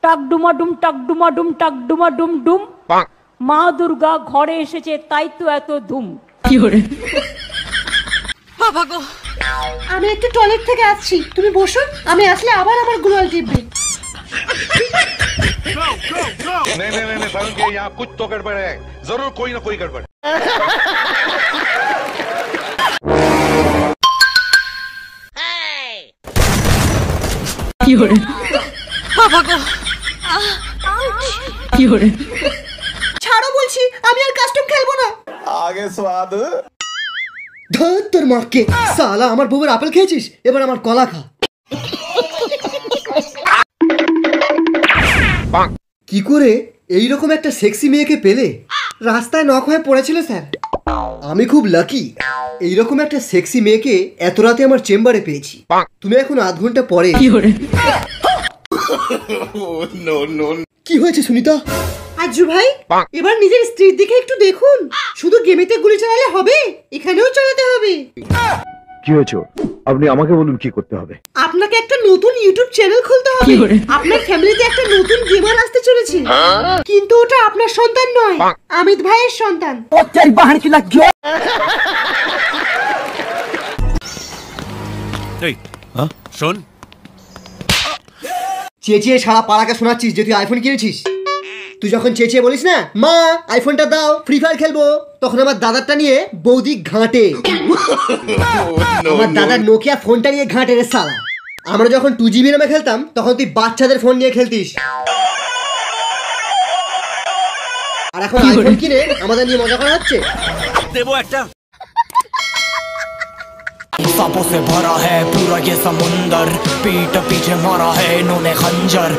টাক ডুমাডুম টাক ডুমাডুম টাক ডুমাডুম ডুম, মা দুর্গা ঘরে এসেছে তাই তো এত ধুম। কি হরে বাবা গো, আমি একটু টয়লেট থেকে আসছি, তুমি বসো, আমি আসলে আবার আমার গুলাল টিপবে। नहीं नहीं नहीं सारुण के यहाँ कुछ तो गड़बड़ है, जरूर कोई ना कोई गड़बड़। কি হরে বাবা গো, কি হরে ছাড়ো বলছি, আমি আর কাস্টম খেলবো না। आगे स्वाद ধর তোর মাকে, সালা আমার বউয়ের আপেল খেয়েছিস, এবার আমার কলা খা। কি করে এইরকম একটা সেক্সি মেয়েকে পেলে? রাস্তায় নক হয়ে পড়েছিল স্যার। আমি খুব লাকি, এইরকম একটা সেক্সি মেয়েকে এত রাতে আমার চেম্বারে পেয়েছি। তুমি এখন আধ ঘন্টা পরে। কি হরে কি হয়েছে সুনিতা? আজু ভাই, এবার নিজের স্ত্রীর দিকে একটু দেখুন। শুধু গেমেতে গুলি চালালে হবে, এখানেও চালাতে হবে। কি হয়েছে? আপনি আমাকে বলুন কি করতে হবে। আপনাকে একটা নতুন ইউটিউব চ্যানেল খুলতে হবে। আপনার ফ্যামিলিতে একটা নতুন গেমার আসতে চলেছে, কিন্তু ওটা আপনার সন্তান নয়, অমিত ভাইয়ের সন্তান। শোন, চেঁচিয়ে সারা পাড়াকে শোনাচ্ছিস যে তুই আইফোন কিনেছিস। তুই যখন চেঁচিয়ে বলিস না, মা আইফোনটা দাও ফ্রি ফায়ার খেলবো, তখন আমার দাদারটা নিয়ে বৌদি ঘাঁটে। আমার দাদার নোকিয়া ফোনটা নিয়ে ঘাঁটে রে সালা। আমরা যখন 2GB র্যামে খেলতাম, তখন তুই বাচ্চাদের ফোন নিয়ে খেলতিস। আর এখন আইফোন কিনে আমাদের নিয়ে মজা করা হচ্ছে। দেবো একটা। सांपों से भरा है पूरा ये समुंदर, पीठ पीछे मारा है इन्होंने खंजर।